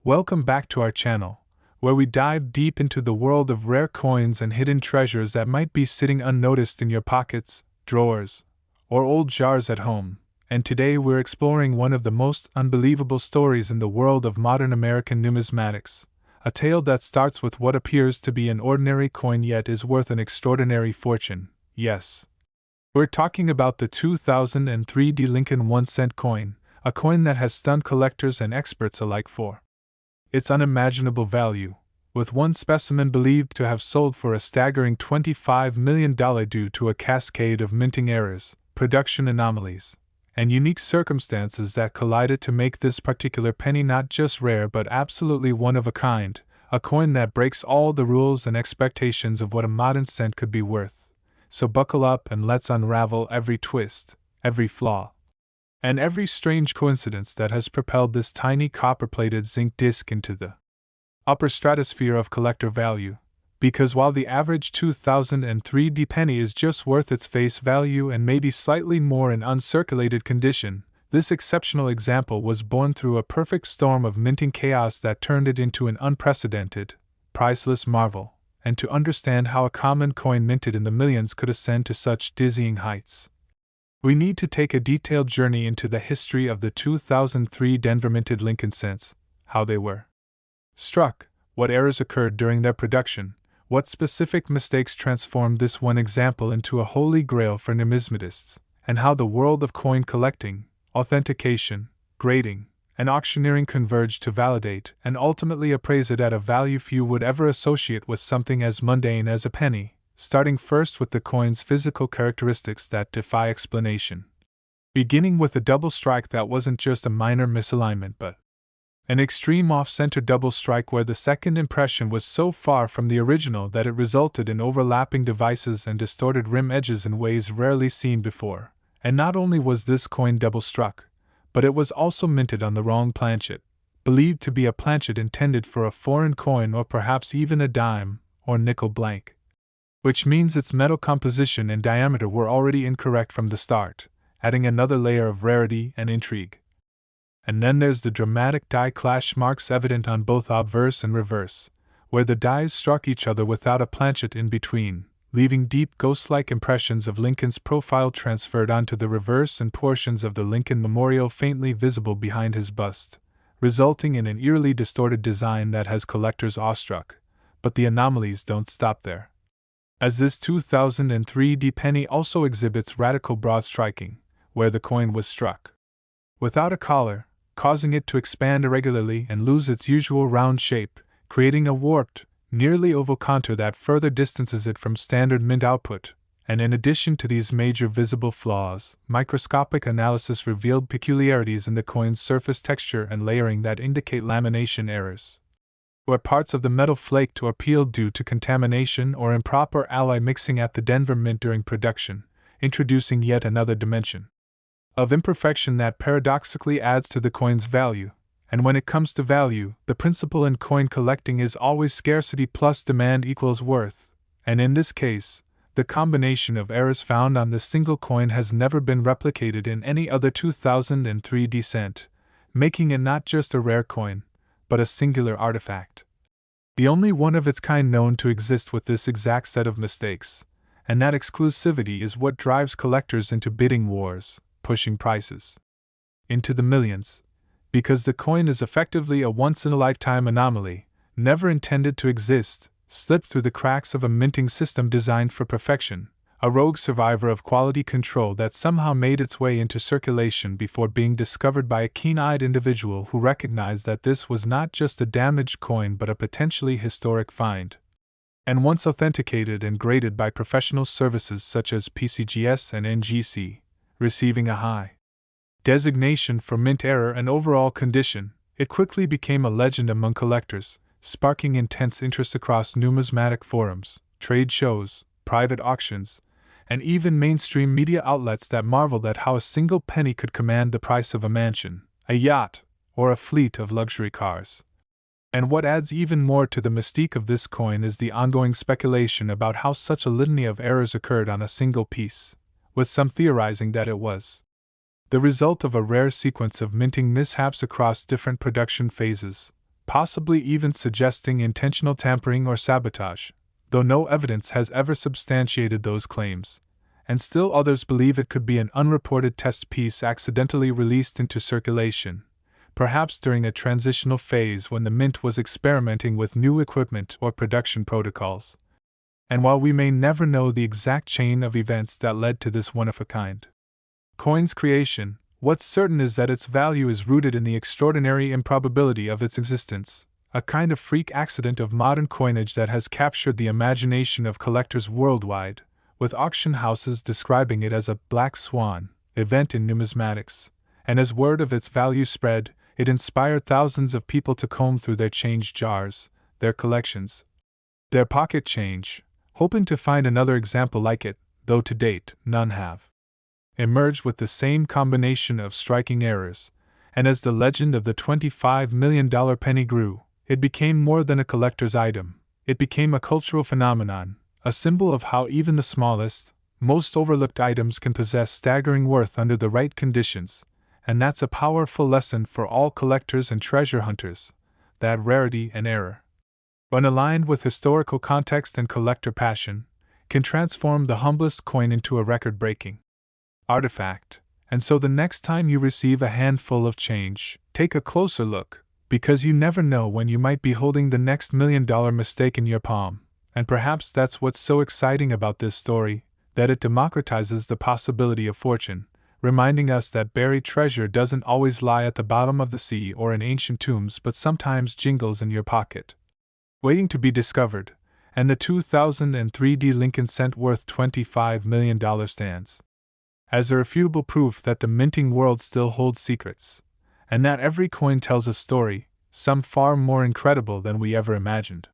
Welcome back to our channel, where we dive deep into the world of rare coins and hidden treasures that might be sitting unnoticed in your pockets, drawers, or old jars at home. And today we're exploring one of the most unbelievable stories in the world of modern American numismatics, a tale that starts with what appears to be an ordinary coin yet is worth an extraordinary fortune. Yes, we're talking about the 2003 Lincoln 1-cent coin, a coin that has stunned collectors and experts alike for its unimaginable value, with one specimen believed to have sold for a staggering $25 million due to a cascade of minting errors, production anomalies, and unique circumstances that collided to make this particular penny not just rare but absolutely one of a kind, a coin that breaks all the rules and expectations of what a modern cent could be worth. So buckle up and let's unravel every twist, every flaw, and every strange coincidence that has propelled this tiny copper-plated zinc disc into the upper stratosphere of collector value. Because while the average 2003 penny is just worth its face value and maybe slightly more in uncirculated condition, this exceptional example was born through a perfect storm of minting chaos that turned it into an unprecedented, priceless marvel. And to understand how a common coin minted in the millions could ascend to such dizzying heights, we need to take a detailed journey into the history of the 2003 Denver minted Lincoln cents, how they were struck, what errors occurred during their production, what specific mistakes transformed this one example into a holy grail for numismatists, and how the world of coin collecting, authentication, grading, and auctioneering converged to validate and ultimately appraise it at a value few would ever associate with something as mundane as a penny, starting first with the coin's physical characteristics that defy explanation. Beginning with a double strike that wasn't just a minor misalignment but an extreme off-center double strike where the second impression was so far from the original that it resulted in overlapping devices and distorted rim edges in ways rarely seen before. And not only was this coin double struck, but it was also minted on the wrong planchet, believed to be a planchet intended for a foreign coin or perhaps even a dime or nickel blank, which means its metal composition and diameter were already incorrect from the start, adding another layer of rarity and intrigue. And then there's the dramatic die clash marks evident on both obverse and reverse, where the dies struck each other without a planchet in between, leaving deep ghost-like impressions of Lincoln's profile transferred onto the reverse and portions of the Lincoln memorial faintly visible behind his bust, resulting in an eerily distorted design that has collectors awestruck. But the anomalies don't stop there, as this 2003 penny also exhibits radical broad striking, where the coin was struck without a collar, causing it to expand irregularly and lose its usual round shape, creating a warped, nearly oval contour that further distances it from standard mint output. And in addition to these major visible flaws, microscopic analysis revealed peculiarities in the coin's surface texture and layering that indicate lamination errors, where parts of the metal flaked or peeled due to contamination or improper alloy mixing at the Denver Mint during production, introducing yet another dimension of imperfection that paradoxically adds to the coin's value. And when it comes to value, the principle in coin collecting is always scarcity plus demand equals worth, and in this case, the combination of errors found on this single coin has never been replicated in any other 2003 cent, making it not just a rare coin, but a singular artifact, the only one of its kind known to exist with this exact set of mistakes. And that exclusivity is what drives collectors into bidding wars, pushing prices into the millions, because the coin is effectively a once-in-a-lifetime anomaly, never intended to exist, slipped through the cracks of a minting system designed for perfection, a rogue survivor of quality control that somehow made its way into circulation before being discovered by a keen-eyed individual who recognized that this was not just a damaged coin but a potentially historic find. And once authenticated and graded by professional services such as PCGS and NGC, receiving a high designation for mint error and overall condition, it quickly became a legend among collectors, sparking intense interest across numismatic forums, trade shows, private auctions, and even mainstream media outlets that marveled at how a single penny could command the price of a mansion, a yacht, or a fleet of luxury cars. And what adds even more to the mystique of this coin is the ongoing speculation about how such a litany of errors occurred on a single piece, with some theorizing that it was the result of a rare sequence of minting mishaps across different production phases, possibly even suggesting intentional tampering or sabotage, though no evidence has ever substantiated those claims, and still others believe it could be an unreported test piece accidentally released into circulation, perhaps during a transitional phase when the Mint was experimenting with new equipment or production protocols. And while we may never know the exact chain of events that led to this one-of-a-kind coin's creation, what's certain is that its value is rooted in the extraordinary improbability of its existence, a kind of freak accident of modern coinage that has captured the imagination of collectors worldwide, with auction houses describing it as a black swan event in numismatics, and as word of its value spread, it inspired thousands of people to comb through their change jars, their collections, their pocket change, hoping to find another example like it, though to date none have emerged with the same combination of striking errors, and as the legend of the $25 million penny grew, it became more than a collector's item, it became a cultural phenomenon, a symbol of how even the smallest, most overlooked items can possess staggering worth under the right conditions, and that's a powerful lesson for all collectors and treasure hunters, that rarity and error, when aligned with historical context and collector passion, can transform the humblest coin into a record-breaking artifact. And so the next time you receive a handful of change, take a closer look, because you never know when you might be holding the next $1 million mistake in your palm. And perhaps that's what's so exciting about this story, that it democratizes the possibility of fortune, reminding us that buried treasure doesn't always lie at the bottom of the sea or in ancient tombs but sometimes jingles in your pocket, waiting to be discovered, and the 2003 Lincoln cent worth $25 million stands as irrefutable proof that the minting world still holds secrets, and that every coin tells a story, some far more incredible than we ever imagined.